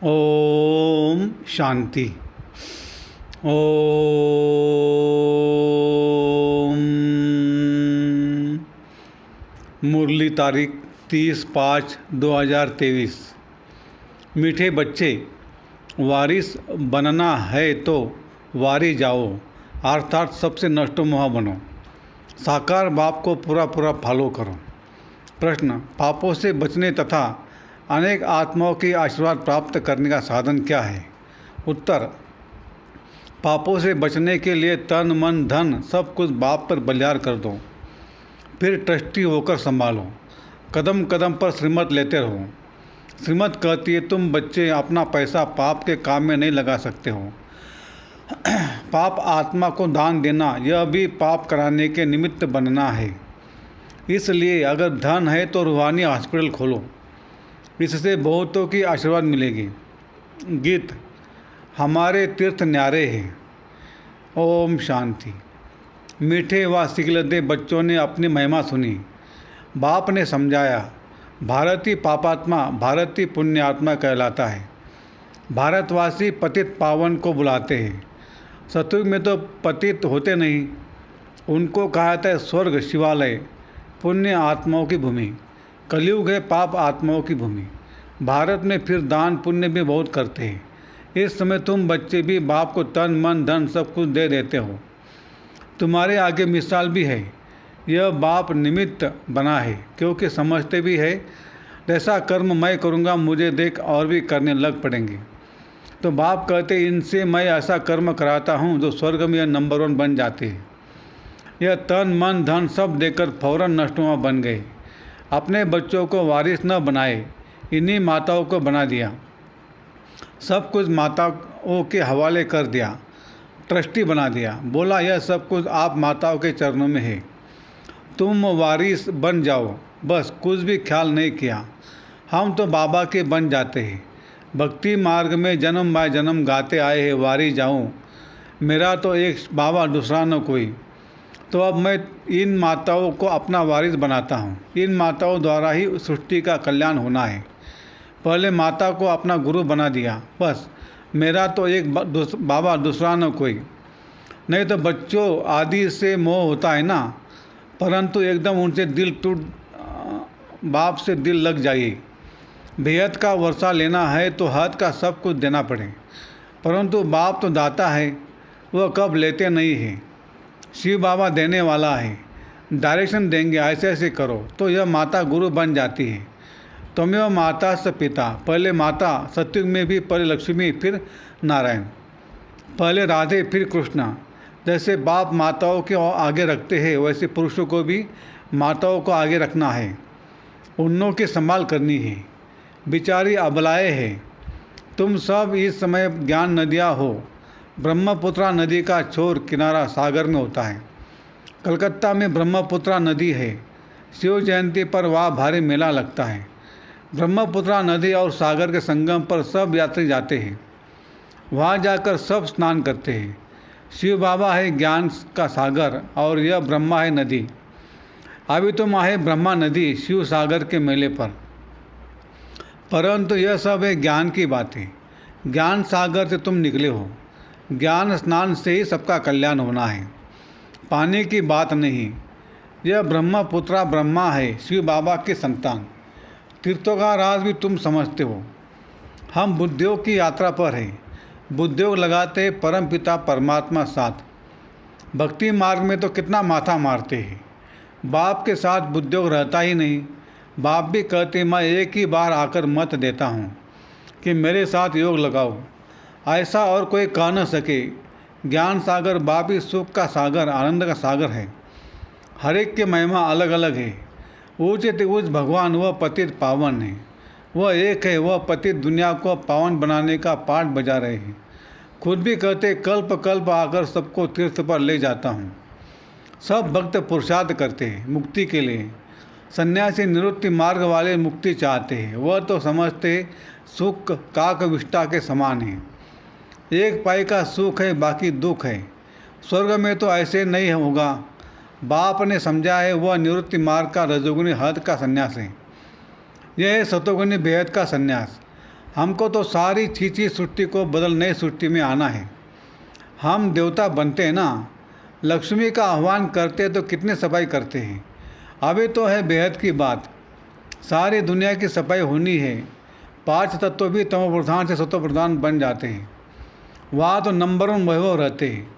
ओम शांति। ओम। मुरली तारीख 30/5/2023। मीठे बच्चे, वारिस बनना है तो वारी जाओ, अर्थात सबसे नष्टो मोह बनो। साकार बाप को पूरा पूरा फॉलो करो। प्रश्न: पापों से बचने तथा अनेक आत्माओं की आशीर्वाद प्राप्त करने का साधन क्या है? उत्तर: पापों से बचने के लिए तन मन धन सब कुछ बाप पर बलिहार कर दो, फिर ट्रस्टी होकर संभालो। कदम कदम पर श्रीमत लेते रहो। श्रीमत कहती है तुम बच्चे अपना पैसा पाप के काम में नहीं लगा सकते हो। पाप आत्मा को दान देना, यह भी पाप कराने के निमित्त बनना है। इसलिए अगर धन है तो रूहानी हॉस्पिटल खोलो, इससे बहुतों की आशीर्वाद मिलेगी। गीत: हमारे तीर्थ न्यारे हैं। ओम शांति। मीठे व सिखलते बच्चों ने अपनी महिमा सुनी। बाप ने समझाया, भारतीय पापात्मा भारतीय पुण्यात्मा कहलाता है। भारतवासी पतित पावन को बुलाते हैं। सतयुग में तो पतित होते नहीं, उनको कहा जाता है स्वर्ग शिवालय, पुण्य आत्माओं की भूमि। कलयुग है पाप आत्माओं की भूमि। भारत में फिर दान पुण्य भी बहुत करते हैं। इस समय तुम बच्चे भी बाप को तन मन धन सब कुछ दे देते हो। तुम्हारे आगे मिसाल भी है। यह बाप निमित्त बना है, क्योंकि समझते भी है जैसा कर्म मैं करूँगा मुझे देख और भी करने लग पड़ेंगे। तो बाप कहते इनसे मैं ऐसा कर्म कराता हूँ जो स्वर्ग में नंबर 1 बन जाते हैं। यह तन मन धन सब देकर फौरन नष्टनुमा बन गए। अपने बच्चों को वारिस न बनाए, इन्हीं माताओं को बना दिया। सब कुछ माताओं के हवाले कर दिया, ट्रस्टी बना दिया। बोला यह सब कुछ आप माताओं के चरणों में है, तुम वारिस बन जाओ। बस कुछ भी ख्याल नहीं किया। हम तो बाबा के बन जाते हैं। भक्ति मार्ग में जन्म बाय जन्म गाते आए हैं वारी जाऊं, मेरा तो एक बाबा दूसरा न कोई। तो अब मैं इन माताओं को अपना वारिस बनाता हूँ। इन माताओं द्वारा ही सृष्टि का कल्याण होना है। पहले माता को अपना गुरु बना दिया। बस मेरा तो एक बाबा दूसरा न कोई। नहीं तो बच्चों आदि से मोह होता है ना, परंतु एकदम उनसे दिल टूट बाप से दिल लग जाइए। बेहद का वर्षा लेना है तो हद का सब कुछ देना पड़े, परंतु बाप तो दाता है, वह कब लेते नहीं हैं। शिव बाबा देने वाला है, डायरेक्शन देंगे ऐसे ऐसे करो, तो यह माता गुरु बन जाती है। त्वमेव माता स पिता। पहले माता, सतयुग में भी पहले लक्ष्मी फिर नारायण, पहले राधे फिर कृष्णा। जैसे बाप माताओं के आगे रखते हैं वैसे पुरुषों को भी माताओं को आगे रखना है, उन्नों की संभाल करनी है। बिचारी अबलाएँ हैं। तुम सब इस समय ज्ञान नदियाँ हो। ब्रह्मपुत्रा नदी का छोर किनारा सागर में होता है। कलकत्ता में ब्रह्मपुत्रा नदी है। शिव जयंती पर वहाँ भारी मेला लगता है। ब्रह्मपुत्रा नदी और सागर के संगम पर सब यात्री जाते हैं। वहाँ जाकर सब स्नान करते हैं। शिव बाबा है ज्ञान का सागर और यह ब्रह्मा है नदी। अभी तुम आए ब्रह्मा नदी शिव सागर के मेले पर, परंतु यह सब है ज्ञान की बातें। ज्ञान सागर से तुम निकले हो। ज्ञान स्नान से ही सबका कल्याण होना है, पानी की बात नहीं। यह ब्रह्मपुत्रा ब्रह्मा है शिव बाबा के संतान। तीर्थों का राज भी तुम समझते हो। हम बुद्धियोग की यात्रा पर हैं। बुद्धियोग लगाते हैं परम पिता परमात्मा साथ। भक्ति मार्ग में तो कितना माथा मारते हैं, बाप के साथ बुद्धियोग रहता ही नहीं। बाप भी कहते मैं एक ही बार आकर मत देता हूँ कि मेरे साथ योग लगाओ, ऐसा और कोई कह न सके। ज्ञान सागर बाप ही सुख का सागर, आनंद का सागर है। हर एक की महिमा अलग अलग है। ऊंच ऊंच भगवान वह पतित पावन है। वह एक है, वह पतित दुनिया को पावन बनाने का पाठ बजा रहे हैं। खुद भी कहते कल्प कल्प आकर सबको तीर्थ पर ले जाता हूँ। सब भक्त पुरुषार्थ करते हैं मुक्ति के लिए। सन्यासी निवृत्ति मार्ग वाले मुक्ति चाहते हैं। वह तो समझते सुख काक विष्ठा के समान है। एक पाई का सुख है, बाकी दुख है। स्वर्ग में तो ऐसे नहीं होगा। बाप ने समझा है वह निवृत्ति मार्ग का रजोगुनी हद का संन्यास है। यह है सतोगुनी बेहद का संन्यास। हमको तो सारी छीछी सृष्टि को बदल नई सृष्टि में आना है। हम देवता बनते हैं ना, लक्ष्मी का आह्वान करते तो कितनी सफाई करते हैं। अभी तो है बेहद की बात, सारी दुनिया की सफाई होनी है। 5 तत्व भी तमो प्रधान से सत्व प्रधान बन जाते हैं। वहाँ तो नंबर 1 वैभव रहते हैं।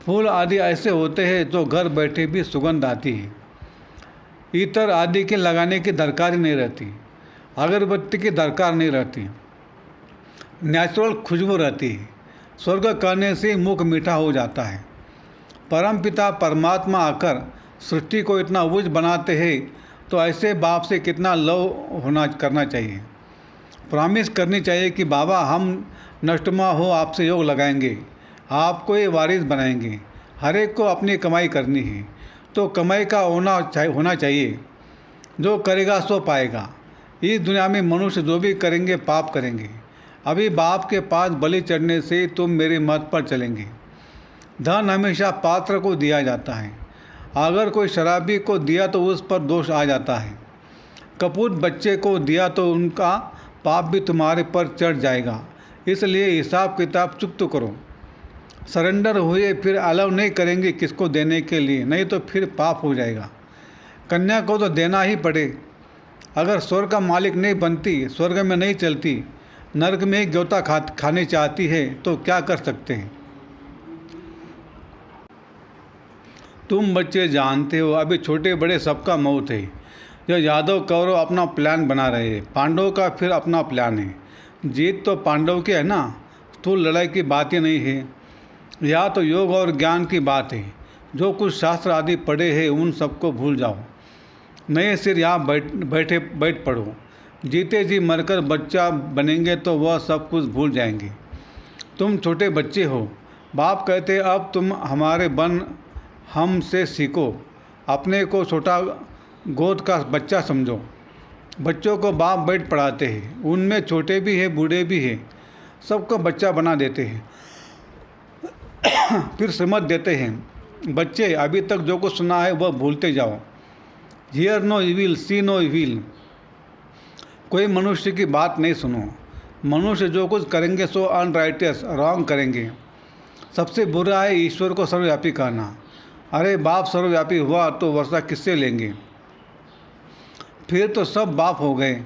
फूल आदि ऐसे होते हैं जो घर बैठे भी सुगंध आती है। इतर आदि के लगाने की दरकार ही नहीं रहती, अगरबत्ती की दरकार नहीं रहती, नेचुरल खुशबू रहती है। स्वर्ग कहने से मुख मीठा हो जाता है। परमपिता परमात्मा आकर सृष्टि को इतना उज बनाते हैं, तो ऐसे बाप से कितना लव करना चाहिए। प्रॉमिस करनी चाहिए कि बाबा हम नष्टमा हो आपसे योग लगाएंगे, आपको ये वारिस बनाएंगे। हर एक को अपनी कमाई करनी है, तो कमाई का होना चाहिए। जो करेगा सो पाएगा। इस दुनिया में मनुष्य जो भी करेंगे पाप करेंगे। अभी बाप के पास बलि चढ़ने से तुम मेरे मत पर चलेंगे। धन हमेशा पात्र को दिया जाता है। अगर कोई शराबी को दिया तो उस पर दोष आ जाता है। कपूत बच्चे को दिया तो उनका पाप भी तुम्हारे पर चढ़ जाएगा। इसलिए हिसाब किताब चुप करो। सरेंडर हुए फिर अलाउ नहीं करेंगे किसको देने के लिए, नहीं तो फिर पाप हो जाएगा। कन्या को तो देना ही पड़े। अगर स्वर्ग का मालिक नहीं बनती, स्वर्ग में नहीं चलती, नरक में ही न्योता खाने चाहती है, तो क्या कर सकते हैं। तुम बच्चे जानते हो अभी छोटे बड़े सबका मौत है। जो यादव कौरव अपना प्लान बना रहे हैं, पांडवों का फिर अपना प्लान है। जीत तो पांडव की है ना, तो लड़ाई की बात ही नहीं है। या तो योग और ज्ञान की बात है। जो कुछ शास्त्र आदि पढ़े हैं उन सबको भूल जाओ। नए सिर यहाँ बैठ पढ़ो। जीते जी मरकर बच्चा बनेंगे तो वह सब कुछ भूल जाएंगे। तुम छोटे बच्चे हो। बाप कहते अब तुम हमारे बन हमसे सीखो। अपने को छोटा गोद का बच्चा समझो। बच्चों को बाप बैठ पढ़ाते हैं, उनमें छोटे भी हैं बूढ़े भी हैं, सबको बच्चा बना देते हैं। फिर समझ देते हैं। बच्चे अभी तक जो कुछ सुना है वह भूलते जाओ। Hear no evil, see no evil. कोई मनुष्य की बात नहीं सुनो। मनुष्य जो कुछ करेंगे सो अनराइटियस, रॉन्ग करेंगे। सबसे बुरा है ईश्वर को सर्वव्यापी कहना। अरे बाप सर्वव्यापी हुआ तो वर्षा किससे लेंगे। फिर तो सब बाप हो गए।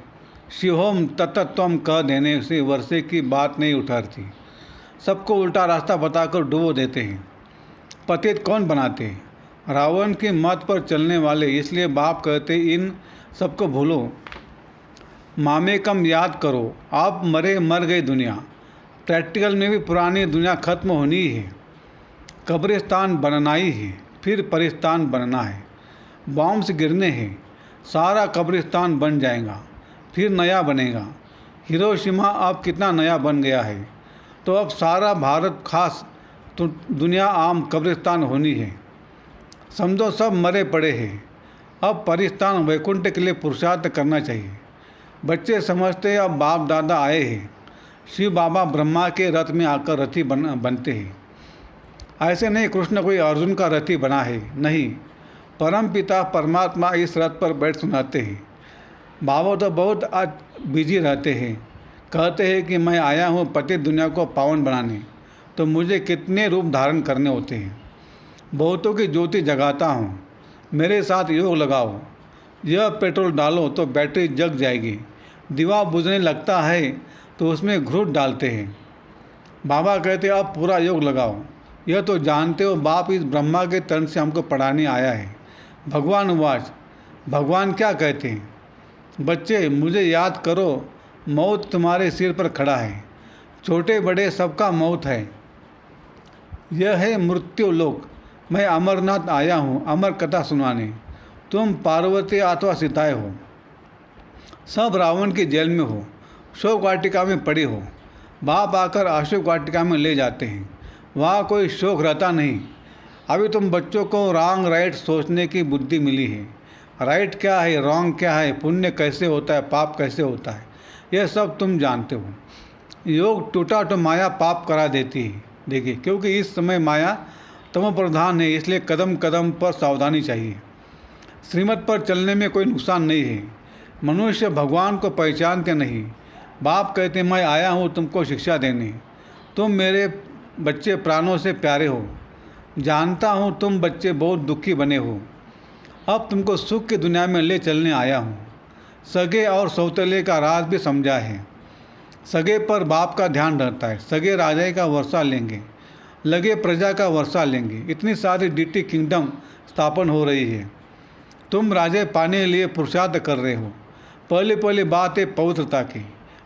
शिवोम तत्त्वम कह देने से वर्षे की बात नहीं उठरती। सबको उल्टा रास्ता बताकर डुबो देते हैं। पतित कौन बनाते हैं? रावण की मत पर चलने वाले। इसलिए बाप कहते इन सबको भूलो, मामे कम याद करो। आप मर गई दुनिया। प्रैक्टिकल में भी पुरानी दुनिया खत्म होनी ही है। कब्रिस्तान बनना ही है, फिर परिस्तान बनना है। बॉम्ब्स गिरने हैं, सारा कब्रिस्तान बन जाएगा, फिर नया बनेगा। हिरोशिमा अब कितना नया बन गया है, तो अब सारा भारत खास तो दुनिया आम कब्रिस्तान होनी है। समझो सब मरे पड़े हैं। अब परिस्तान वैकुंठ के लिए पुरुषार्थ करना चाहिए। बच्चे समझते हैं अब बाप दादा आए हैं। शिव बाबा ब्रह्मा के रथ में आकर रथी बनते हैं। ऐसे नहीं कृष्ण कोई अर्जुन का रथी बना है, नहीं। परम पिता परमात्मा इस रथ पर बैठ सुनाते हैं। बाबा तो बहुत आज बिजी रहते हैं। कहते हैं कि मैं आया हूँ पति दुनिया को पावन बनाने, तो मुझे कितने रूप धारण करने होते हैं। बहुतों की ज्योति जगाता हूँ। मेरे साथ योग लगाओ। यह पेट्रोल डालो तो बैटरी जग जाएगी। दीवा बुझने लगता है तो उसमें घृत डालते हैं। बाबा कहते अब पूरा योग लगाओ। यह तो जानते हो बाप इस ब्रह्मा के तन से हमको पढ़ाने आया है। भगवान उवाच। भगवान क्या कहते हैं? बच्चे मुझे याद करो, मौत तुम्हारे सिर पर खड़ा है। छोटे बड़े सबका मौत है। यह है मृत्यु लोक। मैं अमरनाथ आया हूँ अमर कथा सुनाने। तुम पार्वती अथवा सीताएँ हो। सब रावण की जेल में हो, शोक वाटिका में पड़े हो। बाप आकर अशोक वाटिका में ले जाते हैं। वहाँ कोई शोक रहता नहीं। अभी तुम बच्चों को रॉन्ग राइट सोचने की बुद्धि मिली है। राइट क्या है, रॉन्ग क्या है, पुण्य कैसे होता है, पाप कैसे होता है, यह सब तुम जानते हो। योग टूटा तो माया पाप करा देती है। देखिए, क्योंकि इस समय माया तमो प्रधान है, इसलिए कदम कदम पर सावधानी चाहिए। श्रीमत पर चलने में कोई नुकसान नहीं है। मनुष्य भगवान को पहचानते नहीं। बाप कहते मैं आया हूँ तुमको शिक्षा देने, तुम मेरे बच्चे प्राणों से प्यारे हो, जानता हूँ तुम बच्चे बहुत दुखी बने हो, अब तुमको सुख की दुनिया में ले चलने आया हूँ। सगे और सौतेले का राज भी समझा है, सगे पर बाप का ध्यान रहता है, सगे राजा का वर्षा लेंगे, लगे प्रजा का वर्षा लेंगे। इतनी सारी डीटी किंगडम स्थापन हो रही है, तुम राजे पाने के लिए पुरुषार्थ कर रहे हो। पहली पहली बात है पवित्रता की।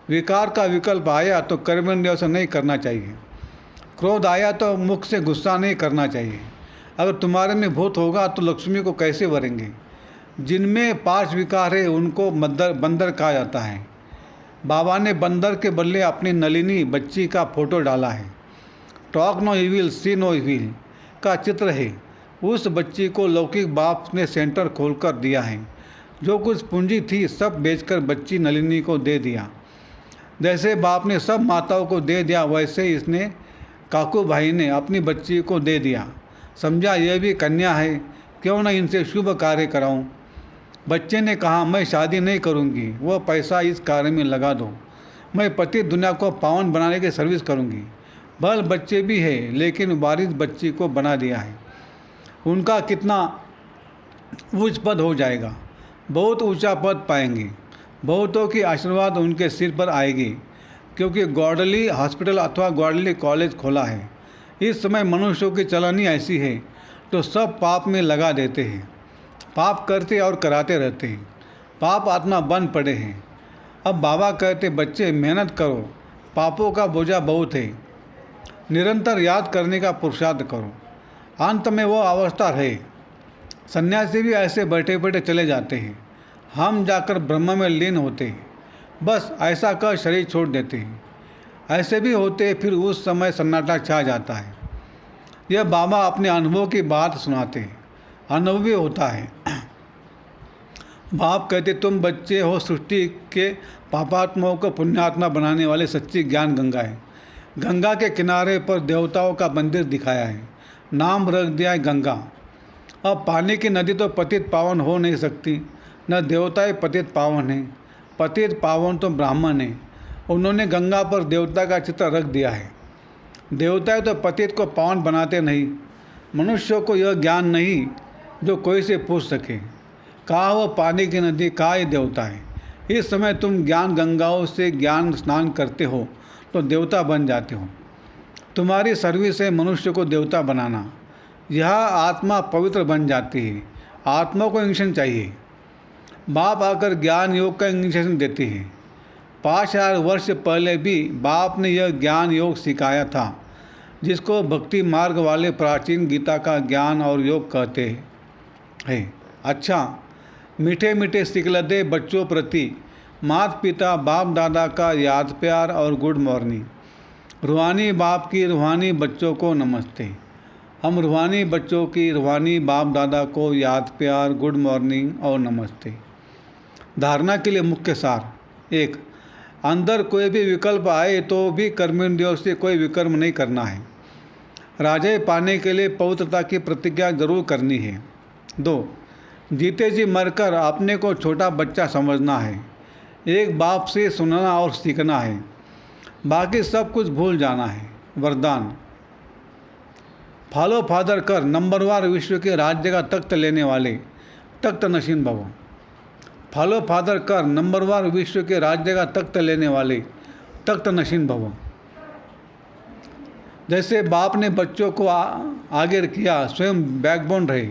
विकार का विकल्प आया तो कर्मेंद्रियों से नहीं करना चाहिए, क्रोध आया तो मुख से गुस्सा नहीं करना चाहिए। अगर तुम्हारे में भूत होगा तो लक्ष्मी को कैसे वरेंगे। जिनमें 5 विकार है उनको बंदर कहा जाता है। बाबा ने बंदर के बदले अपनी नलिनी बच्ची का फोटो डाला है। Talk no evil see no evil का चित्र है। उस बच्ची को लौकिक बाप ने सेंटर खोलकर दिया है। जो कुछ पूंजी थी सब बेचकर बच्ची नलिनी को दे दिया। जैसे बाप ने सब माताओं को दे दिया वैसे इसने काकू भाई ने अपनी बच्ची को दे दिया। समझा यह भी कन्या है, क्यों न इनसे शुभ कार्य कराऊं। बच्चे ने कहा मैं शादी नहीं करूंगी, वह पैसा इस कार्य में लगा दो, मैं पति दुनिया को पावन बनाने की सर्विस करूंगी। बल बच्चे भी है लेकिन वारिस बच्ची को बना दिया है। उनका कितना उच्च पद हो जाएगा, बहुत ऊंचा पद पाएंगे, बहुतों की आशीर्वाद उनके सिर पर आएगी, क्योंकि गॉडली हॉस्पिटल अथवा गॉडली कॉलेज खोला है। इस समय मनुष्यों की चलनी ऐसी है तो सब पाप में लगा देते हैं, पाप करते और कराते रहते हैं, पाप आत्मा बन पड़े हैं। अब बाबा कहते बच्चे मेहनत करो, पापों का बोझा बहुत है, निरंतर याद करने का पुरुषार्थ करो, अंत में वो अवस्था रहे। सन्यासी भी ऐसे बैठे बैठे चले जाते हैं, हम जाकर ब्रह्म में लीन होते हैं, बस ऐसा कर शरीर छोड़ देते हैं। ऐसे भी होते फिर उस समय सन्नाटा छा जाता है। यह बाबा अपने अनुभव की बात सुनाते हैं, अनुभवी होता है। बाप कहते तुम बच्चे हो सृष्टि के पापात्माओं को पुण्यात्मा बनाने वाले सच्ची ज्ञान गंगा है। गंगा के किनारे पर देवताओं का मंदिर दिखाया है, नाम रख दिया है गंगा। अब पानी की नदी तो पतित पावन हो नहीं सकती, न देवताएं पतित पावन है, पतित पावन तो ब्राह्मण है। उन्होंने गंगा पर देवता का चित्र रख दिया है। देवताएं तो पतित को पावन बनाते नहीं। मनुष्यों को यह ज्ञान नहीं जो कोई से पूछ सके, कहा वह पानी की नदी, कहा ये देवता है। इस समय तुम ज्ञान गंगाओं से ज्ञान स्नान करते हो तो देवता बन जाते हो। तुम्हारी सर्विस है मनुष्य को देवता बनाना। यह आत्मा पवित्र बन जाती है। आत्मा को इंजेक्शन चाहिए। बाप आकर ज्ञान योग का इंजेक्शन देते हैं। 5000 वर्ष पहले भी बाप ने यह ज्ञान योग सिखाया था, जिसको भक्ति मार्ग वाले प्राचीन गीता का ज्ञान और योग कहते हैं। अच्छा, मीठे मीठे सिकलदे बच्चों प्रति माता पिता बाप दादा का याद प्यार और गुड मॉर्निंग। रूहानी बाप की रूहानी बच्चों को नमस्ते। हम रूहानी बच्चों की रूहानी बाप दादा को याद प्यार, गुड मॉर्निंग और नमस्ते। धारणा के लिए मुख्य सार। 1. अंदर कोई भी विकल्प आए तो भी कर्मेंद्रियों से कोई विकर्म नहीं करना है। राजे पाने के लिए पवित्रता की प्रतिज्ञा जरूर करनी है। 2. जीते जी मरकर अपने को छोटा बच्चा समझना है। एक बाप से सुनना और सीखना है, बाकी सब कुछ भूल जाना है। वरदान। फॉलो फादर कर नंबरवार विश्व के राज्य का तख्त लेने वाले तख्त नशीन भव। फॉलो फादर कर नंबरवार विश्व के राज्य का तख्त लेने वाले तख्त नशीन भव। जैसे बाप ने बच्चों को आगे किया, स्वयं बैकबोन रहे,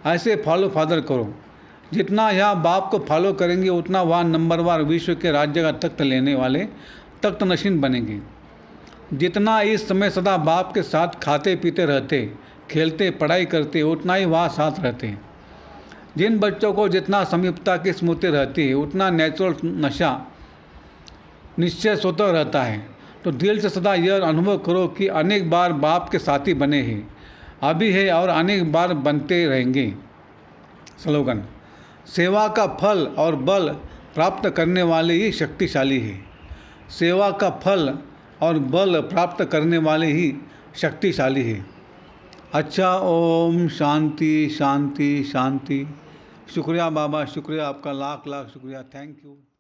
ऐसे फॉलो फादर करो। जितना यहाँ बाप को फॉलो करेंगे उतना वहाँ नंबरवार विश्व के राज्य का तख्त लेने वाले तख्त नशीन बनेंगे। जितना इस समय सदा बाप के साथ खाते पीते रहते, खेलते पढ़ाई करते, उतना ही वहाँ साथ रहते। जिन बच्चों को जितना समीपता की स्मृति रहती है उतना नेचुरल नशा निश्चय स्वतः रहता है। तो दिल से सदा यह अनुभव करो कि अनेक बार बाप के साथी बने हैं, अभी है और अनेक बार बनते रहेंगे। स्लोगन। सेवा का फल और बल प्राप्त करने वाले ही शक्तिशाली है। सेवा का फल और बल प्राप्त करने वाले ही शक्तिशाली है। अच्छा, ओम शांति शांति शांति। शुक्रिया बाबा, शुक्रिया आपका, लाख लाख शुक्रिया। Thank you.